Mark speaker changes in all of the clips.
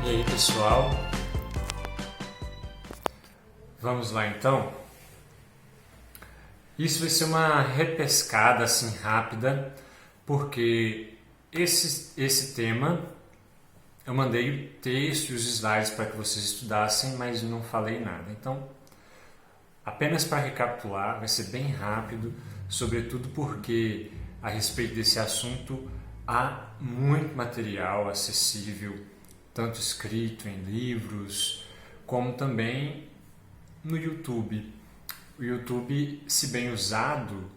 Speaker 1: E aí, pessoal? Vamos lá então? Isso vai ser uma repescada assim rápida, porque esse tema eu mandei o texto e os slides para que vocês estudassem, mas não falei nada. Então, apenas para recapitular, vai ser bem rápido, sobretudo porque a respeito desse assunto há muito material acessível, tanto escrito em livros, como também no YouTube. O YouTube, se bem usado,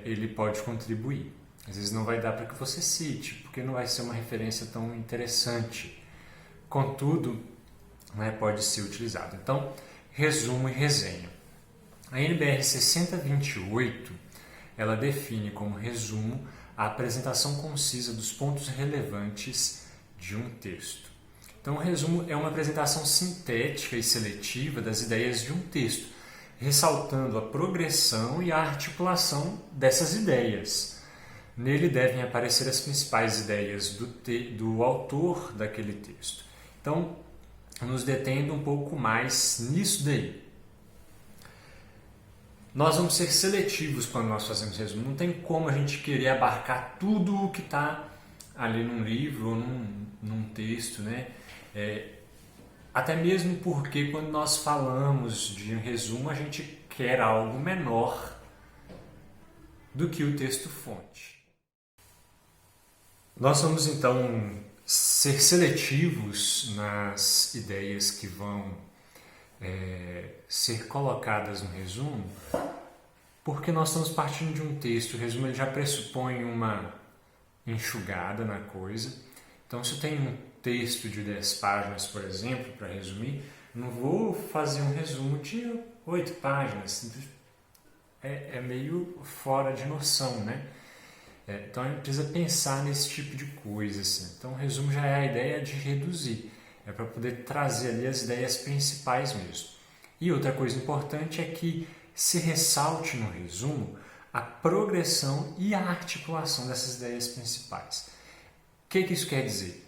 Speaker 1: ele pode contribuir. Às vezes não vai dar para que você cite, porque não vai ser uma referência tão interessante. Contudo, pode ser utilizado. Então, resumo e resenha. A NBR 6028, ela define como resumo a apresentação concisa dos pontos relevantes de um texto. Então, o resumo é uma apresentação sintética e seletiva das ideias de um texto, ressaltando a progressão e a articulação dessas ideias. Nele devem aparecer as principais ideias do autor daquele texto. Então, nos detendo um pouco mais nisso daí. Nós vamos ser seletivos quando nós fazemos resumo. Não tem como a gente querer abarcar tudo o que está ali num livro ou num texto, né? Até mesmo porque quando nós falamos de um resumo, a gente quer algo menor do que o texto-fonte. Nós vamos então ser seletivos nas ideias que vão ser colocadas no resumo, porque nós estamos partindo de um texto. O resumo ele já pressupõe uma enxugada na coisa. Então, se eu tenho um texto de 10 páginas, por exemplo, para resumir, não vou fazer um resumo de 8 páginas. É meio fora de noção, né? Então, a gente precisa pensar nesse tipo de coisa. Assim. Então, o resumo já é a ideia de reduzir. É para poder trazer ali as ideias principais mesmo. E outra coisa importante é que se ressalte no resumo a progressão e a articulação dessas ideias principais. O que isso quer dizer?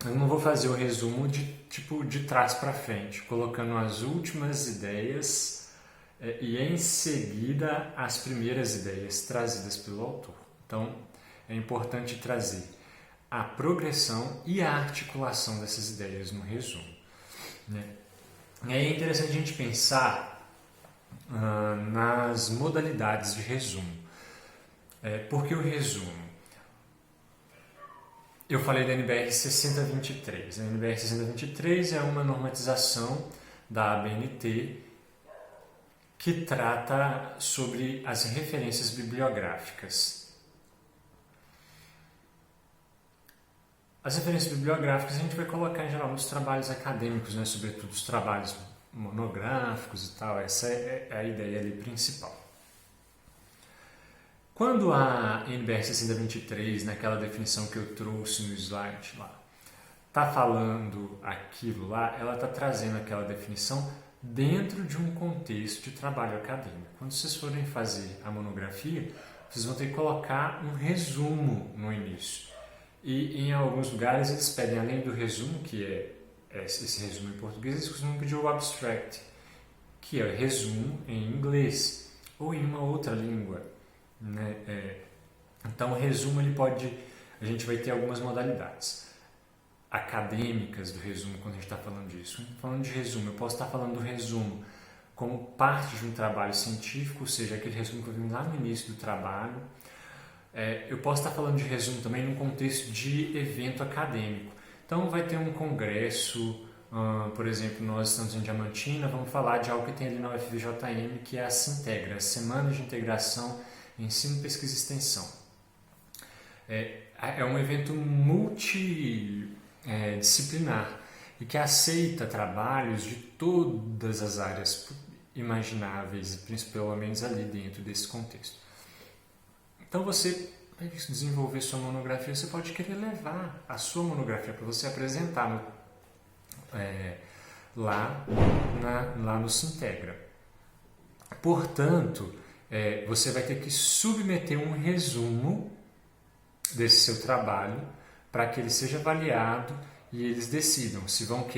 Speaker 1: Eu não vou fazer o resumo de trás para frente, colocando as últimas ideias e em seguida as primeiras ideias trazidas pelo autor. Então, é importante trazer a progressão e a articulação dessas ideias no resumo. Né? E aí é interessante a gente pensar nas modalidades de resumo. Porque o resumo? Eu falei da NBR 6023. A NBR 6023 é uma normatização da ABNT que trata sobre as referências bibliográficas. As referências bibliográficas a gente vai colocar em geral nos trabalhos acadêmicos, né? Sobretudo os trabalhos monográficos e tal. Essa é a ideia ali principal. Quando a NBR 6023, naquela definição que eu trouxe no slide lá, está falando aquilo lá, ela está trazendo aquela definição dentro de um contexto de trabalho acadêmico. Quando vocês forem fazer a monografia, vocês vão ter que colocar um resumo no início. E em alguns lugares eles pedem, além do resumo, que é esse resumo em português, eles costumam pedir o abstract, que é resumo em inglês ou em uma outra língua. Né? Então o resumo a gente vai ter algumas modalidades acadêmicas do resumo quando a gente está falando disso. Falando de resumo, eu posso estar falando do resumo como parte de um trabalho científico, ou seja, aquele resumo que eu vi lá no início do trabalho. Eu posso estar falando de resumo também num contexto de evento acadêmico. Então vai ter um congresso, por exemplo, nós estamos em Diamantina, vamos falar de algo que tem ali na UFVJM, que é a Sintegra, a Semana de Integração Ensino, Pesquisa e Extensão. É um evento multidisciplinar e que aceita trabalhos de todas as áreas imagináveis, pelo menos ali dentro desse contexto. Então você vai desenvolver sua monografia, você pode querer levar a sua monografia para você apresentar lá no Sintegra. Portanto, você vai ter que submeter um resumo desse seu trabalho para que ele seja avaliado e eles decidam se vão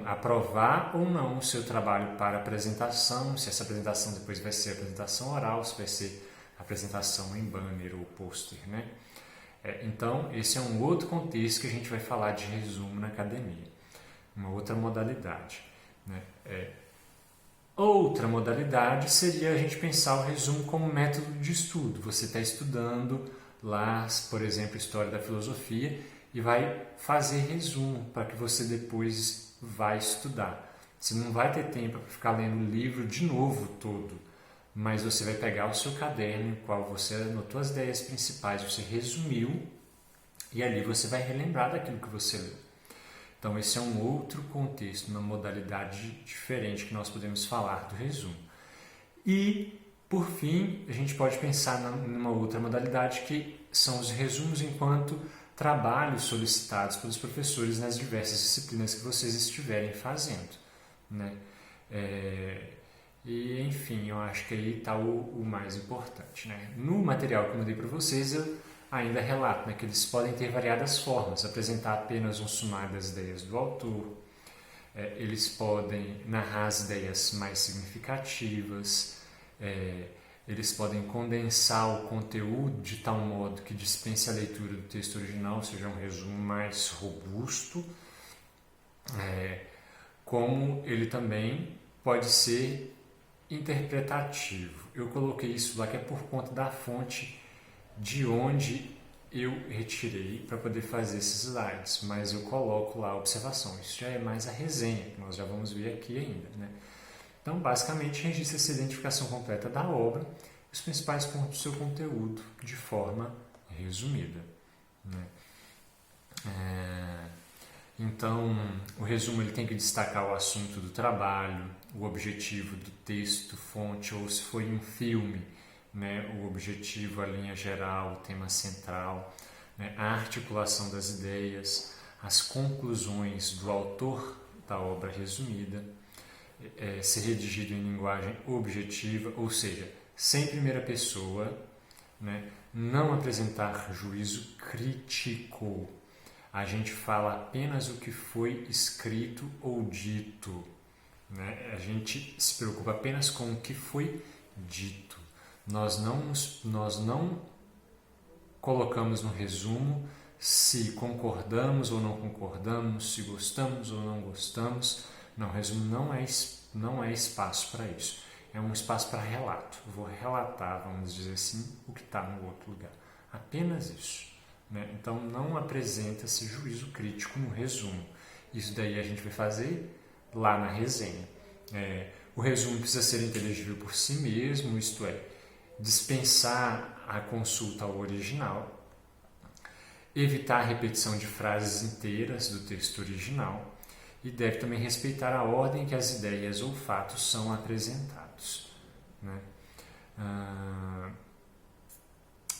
Speaker 1: aprovar ou não o seu trabalho para apresentação, se essa apresentação depois vai ser apresentação oral, se vai ser apresentação em banner ou pôster, né? Então, esse é um outro contexto que a gente vai falar de resumo na academia, uma outra modalidade, né? Outra modalidade seria a gente pensar o resumo como método de estudo. Você está estudando lá, por exemplo, História da Filosofia e vai fazer resumo para que você depois vai estudar. Você não vai ter tempo para ficar lendo o livro de novo todo, mas você vai pegar o seu caderno, em qual você anotou as ideias principais, você resumiu, e ali você vai relembrar daquilo que você leu. Então, esse é um outro contexto, uma modalidade diferente que nós podemos falar do resumo. E, por fim, a gente pode pensar numa outra modalidade, que são os resumos enquanto trabalhos solicitados pelos professores nas diversas disciplinas que vocês estiverem fazendo, né? E, enfim, eu acho que aí está o mais importante, né? No material que eu mandei para vocês, eu ainda relato, né, que eles podem ter variadas formas, apresentar apenas um sumário das ideias do autor, eles podem narrar as ideias mais significativas, eles podem condensar o conteúdo de tal modo que dispense a leitura do texto original, seja um resumo mais robusto, como ele também pode ser interpretativo. Eu coloquei isso lá que é por conta da fonte de onde eu retirei para poder fazer esses slides, mas eu coloco lá a observação. Isso já é mais a resenha, que nós já vamos ver aqui ainda, né? Então, basicamente, registra-se a identificação completa da obra e os principais pontos do seu conteúdo de forma resumida, né? Então, o resumo ele tem que destacar o assunto do trabalho, o objetivo do texto, fonte, ou se foi um filme, né, o objetivo, a linha geral, o tema central, né, a articulação das ideias, as conclusões do autor da obra resumida, ser redigido em linguagem objetiva, ou seja, sem primeira pessoa, né, não apresentar juízo crítico. A gente fala apenas o que foi escrito ou dito, né? A gente se preocupa apenas com o que foi dito. Nós não colocamos no resumo se concordamos ou não concordamos, se gostamos ou não gostamos. Não, o resumo não é espaço para isso. É um espaço para relato. Eu vou relatar, vamos dizer assim, o que está no outro lugar. Apenas isso, né? Então, não apresenta-se juízo crítico no resumo. Isso daí a gente vai fazer lá na resenha. O resumo precisa ser inteligível por si mesmo, isto é, dispensar a consulta ao original, evitar a repetição de frases inteiras do texto original e deve também respeitar a ordem que as ideias ou fatos são apresentados, né?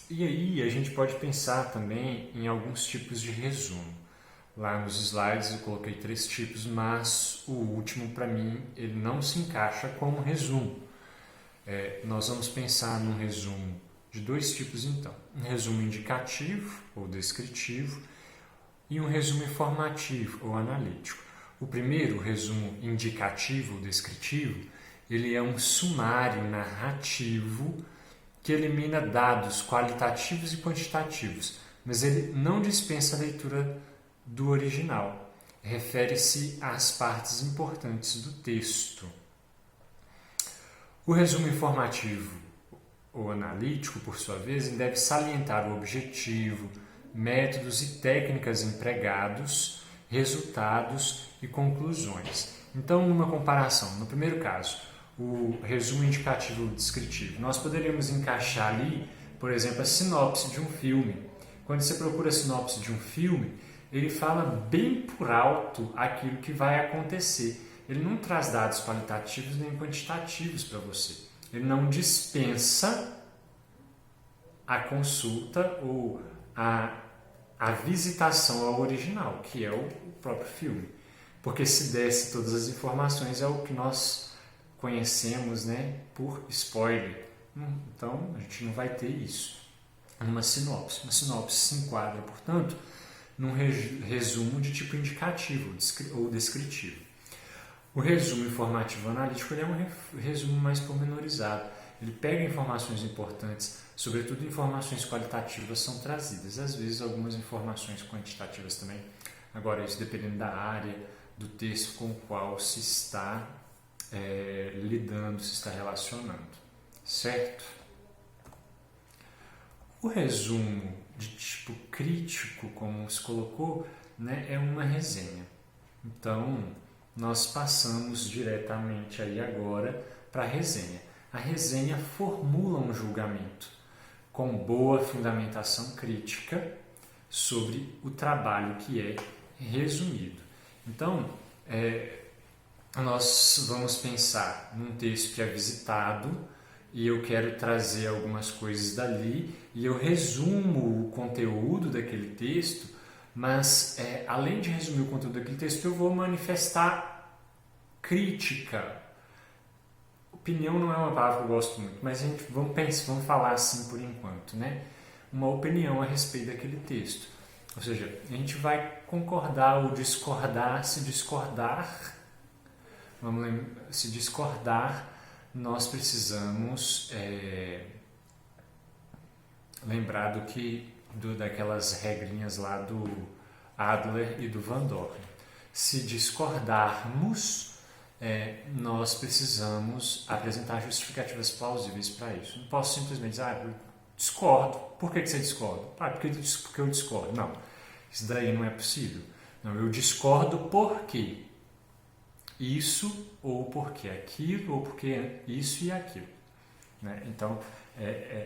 Speaker 1: E aí a gente pode pensar também em alguns tipos de resumo. Lá nos slides eu coloquei 3 tipos, mas o último, para mim, ele não se encaixa como resumo. Nós vamos pensar num resumo de 2 tipos, então. Um resumo indicativo, ou descritivo, e um resumo informativo, ou analítico. O primeiro, o resumo indicativo, ou descritivo, ele é um sumário narrativo que elimina dados qualitativos e quantitativos, mas ele não dispensa a leitura do original. Refere-se às partes importantes do texto. O resumo informativo ou analítico, por sua vez, deve salientar o objetivo, métodos e técnicas empregados, resultados e conclusões. Então, numa comparação, no primeiro caso, o resumo indicativo descritivo, nós poderíamos encaixar ali, por exemplo, a sinopse de um filme. Quando você procura a sinopse de um filme, ele fala bem por alto aquilo que vai acontecer. Ele não traz dados qualitativos nem quantitativos para você. Ele não dispensa a consulta ou a visitação ao original, que é o próprio filme. Porque se desse todas as informações é o que nós conhecemos, né, por spoiler. Então, a gente não vai ter isso. Uma sinopse se enquadra, portanto, num resumo de tipo indicativo ou descritivo. O resumo informativo analítico ele é um resumo mais pormenorizado. Ele pega informações importantes, sobretudo informações qualitativas são trazidas, às vezes algumas informações quantitativas também. Agora, isso dependendo da área do texto com o qual se está lidando, se está relacionando, certo? O resumo de tipo crítico, como se colocou, né, é uma resenha. Então, nós passamos diretamente aí agora para a resenha. A resenha formula um julgamento com boa fundamentação crítica sobre o trabalho que é resumido. Então, nós vamos pensar num texto que é visitado e eu quero trazer algumas coisas dali e eu resumo o conteúdo daquele texto, mas além de resumir o conteúdo daquele texto, eu vou manifestar crítica. Opinião não é uma palavra que eu gosto muito, mas vamos falar assim por enquanto, né? Uma opinião a respeito daquele texto. Ou seja, a gente vai concordar ou discordar. Se discordar, nós precisamos lembrar daquelas regrinhas lá do Adler e do Van Dorn. Se discordarmos, nós precisamos apresentar justificativas plausíveis para isso. Não posso simplesmente dizer, eu discordo. Por que você discorda? Porque eu discordo. Não, isso daí não é possível. Não, eu discordo porque isso, ou porque aquilo, ou porque isso e aquilo. Né? Então,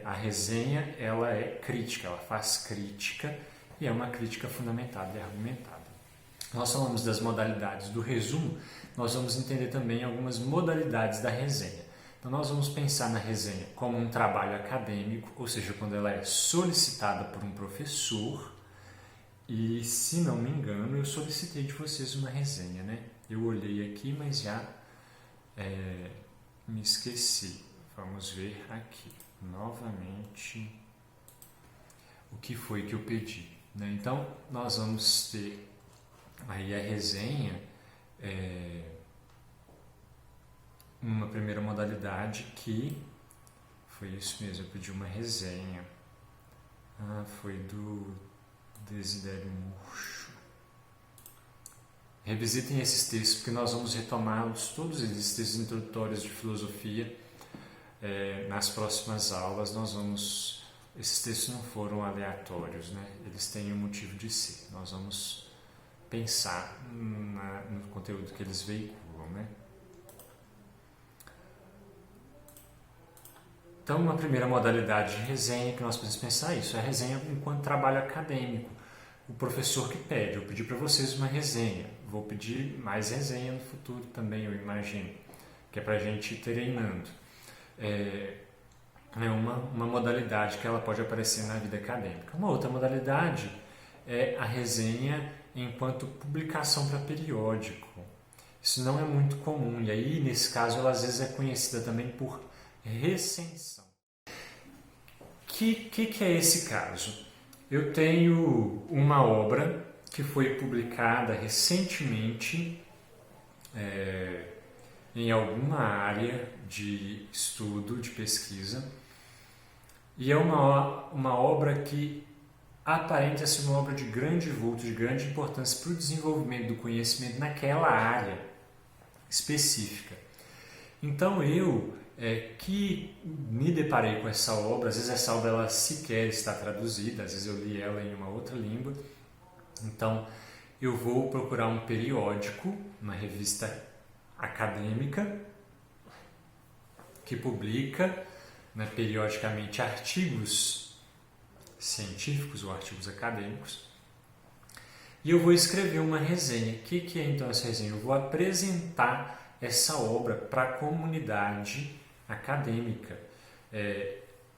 Speaker 1: a resenha ela é crítica, ela faz crítica e é uma crítica fundamentada e argumentada. Nós falamos das modalidades do resumo, nós vamos entender também algumas modalidades da resenha. Então, nós vamos pensar na resenha como um trabalho acadêmico, ou seja, quando ela é solicitada por um professor. E, se não me engano, eu solicitei de vocês uma resenha, né? Eu olhei aqui, mas já me esqueci. Vamos ver aqui novamente o que foi que eu pedi, né? Então, nós vamos ter aí a resenha, uma primeira modalidade que foi isso mesmo, eu pedi uma resenha. Foi do Desidério Murcho. Revisitem esses textos, porque nós vamos retomá-los, todos esses textos introdutórios de filosofia, nas próximas aulas. Esses textos não foram aleatórios, né? Eles têm um motivo de ser. Nós vamos pensar no conteúdo que eles veiculam, né? Então, uma primeira modalidade de resenha que nós precisamos pensar isso, é a resenha enquanto trabalho acadêmico. O professor que pede, eu pedi para vocês uma resenha, vou pedir mais resenha no futuro também, eu imagino, que é para a gente ir treinando. É uma modalidade que ela pode aparecer na vida acadêmica. Uma outra modalidade é a resenha enquanto publicação para periódico. Isso não é muito comum, e aí, nesse caso, ela às vezes é conhecida também por recensão. Que é esse caso? Eu tenho uma obra que foi publicada recentemente em alguma área de estudo, de pesquisa, e é uma obra que aparenta ser uma obra de grande vulto, de grande importância para o desenvolvimento do conhecimento naquela área específica. Então eu que me deparei com essa obra, às vezes essa obra ela sequer está traduzida, às vezes eu li ela em uma outra língua, então eu vou procurar um periódico, uma revista acadêmica que publica, né, periodicamente artigos científicos ou artigos acadêmicos, e eu vou escrever uma resenha. O que é então essa resenha? Eu vou apresentar essa obra para a comunidade acadêmica.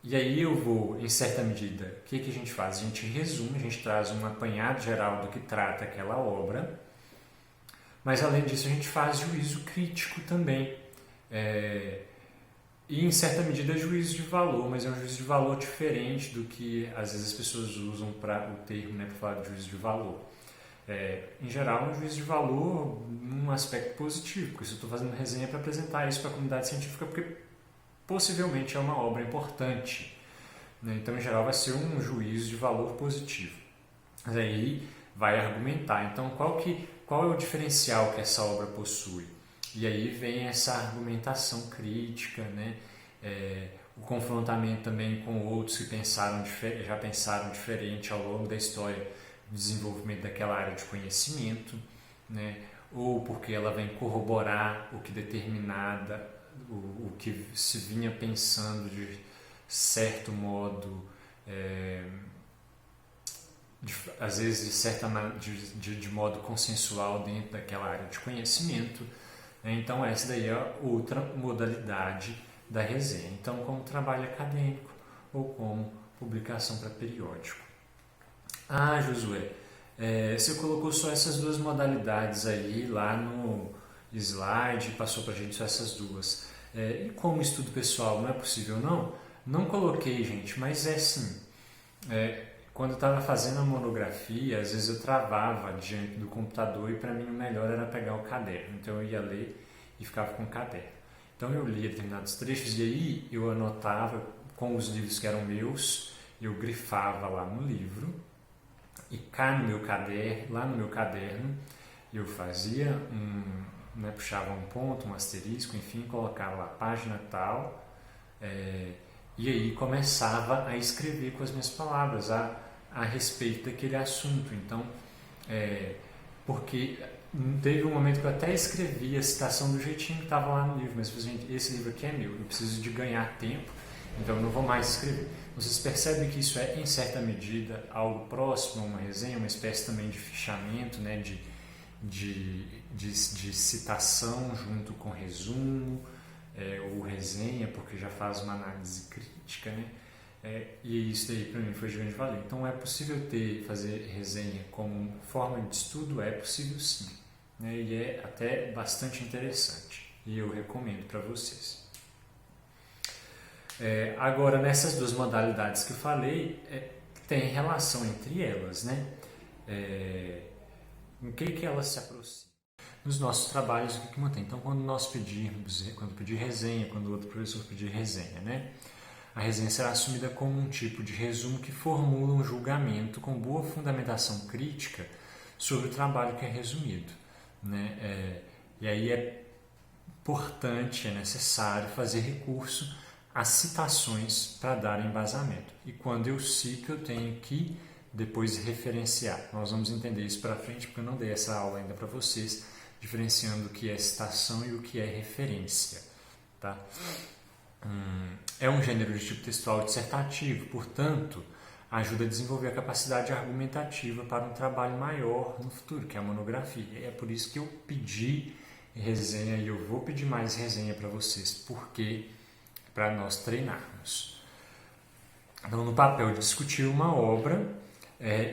Speaker 1: E aí eu vou, em certa medida, o que a gente faz? A gente resume, a gente traz um apanhado geral do que trata aquela obra, mas além disso a gente faz juízo crítico também. E em certa medida é juízo de valor, mas é um juízo de valor diferente do que às vezes as pessoas usam para o termo, né, para falar de juízo de valor. Em geral, é um juízo de valor num aspecto positivo, porque se eu estou fazendo resenha para apresentar isso para a comunidade científica, porque possivelmente é uma obra importante, né? Então, em geral, vai ser um juízo de valor positivo. Mas aí vai argumentar. Então, qual é o diferencial que essa obra possui? E aí vem essa argumentação crítica, né? O confrontamento também com outros que já pensaram diferente ao longo da história do desenvolvimento daquela área de conhecimento, né? Ou porque ela vem corroborar o que o que se vinha pensando de certo modo, às vezes de modo consensual dentro daquela área de conhecimento. Então essa daí é outra modalidade da resenha. Então, como trabalho acadêmico ou como publicação para periódico. Ah, Josué, você colocou só essas duas modalidades aí lá no slide, passou para a gente só essas duas. E como estudo pessoal, não é possível não? Não coloquei, gente, mas é assim. Quando eu estava fazendo a monografia, às vezes eu travava diante do computador e para mim o melhor era pegar o caderno. Então eu ia ler e ficava com o caderno. Então eu lia determinados trechos e aí eu anotava com os livros que eram meus, eu grifava lá no livro e cá no meu caderno, lá no meu caderno, eu fazia puxava um ponto, um asterisco, enfim, colocava lá página tal, e aí começava a escrever com as minhas palavras a respeito daquele assunto. Então, porque teve um momento que eu até escrevi a citação do jeitinho que estava lá no livro, mas gente, esse livro aqui é meu, eu preciso de ganhar tempo, então eu não vou mais escrever. Vocês percebem que isso é, em certa medida, algo próximo a uma resenha, uma espécie também de fichamento, né, de citação junto com resumo, ou resenha, porque já faz uma análise crítica, né? E isso daí para mim foi de grande valia. Então é possível fazer resenha como forma de estudo? É possível sim, né? E é até bastante interessante e eu recomendo para vocês. Agora, nessas duas modalidades que eu falei, tem relação entre elas, né? Em que elas se aproximam? Nos nossos trabalhos, o que mantém? Então, quando pedir resenha, quando o outro professor pedir resenha, né? A resenha será assumida como um tipo de resumo que formula um julgamento com boa fundamentação crítica sobre o trabalho que é resumido, né? E aí é importante, é necessário fazer recurso às citações para dar embasamento. E quando eu cito, eu tenho que depois referenciar. Nós vamos entender isso para frente, porque eu não dei essa aula ainda para vocês, diferenciando o que é citação e o que é referência, tá? É um gênero de tipo textual dissertativo, portanto, ajuda a desenvolver a capacidade argumentativa para um trabalho maior no futuro, que é a monografia. E é por isso que eu pedi resenha e eu vou pedir mais resenha para vocês, porque para nós treinarmos. Então, no papel de discutir uma obra,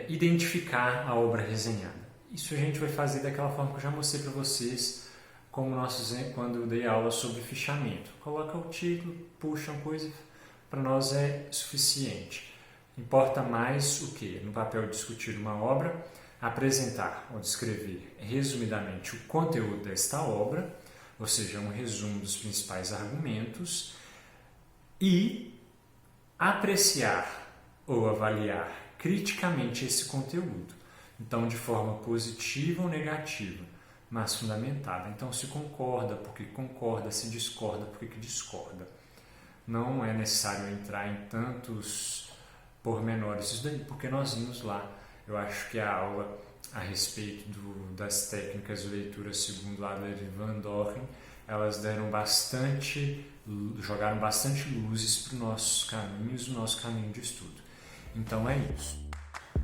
Speaker 1: identificar a obra resenhada. Isso a gente vai fazer daquela forma que eu já mostrei para vocês, como quando eu dei aula sobre fichamento. Coloca o título, puxa uma coisa, para nós é suficiente. Importa mais o que? No papel de discutir uma obra, apresentar ou descrever resumidamente o conteúdo desta obra, ou seja, um resumo dos principais argumentos, e apreciar ou avaliar criticamente esse conteúdo. Então, de forma positiva ou negativa, mas fundamentada. Então, se concorda, porque concorda, se discorda, porque discorda. Não é necessário entrar em tantos pormenores, isso daí, porque nós vimos lá, eu acho que a aula a respeito das técnicas de leitura segundo Adler e Van Doren, elas jogaram bastante luzes para os nossos caminhos, o nosso caminho de estudo. Então é isso.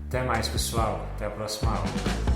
Speaker 1: Até mais, pessoal. Até a próxima aula.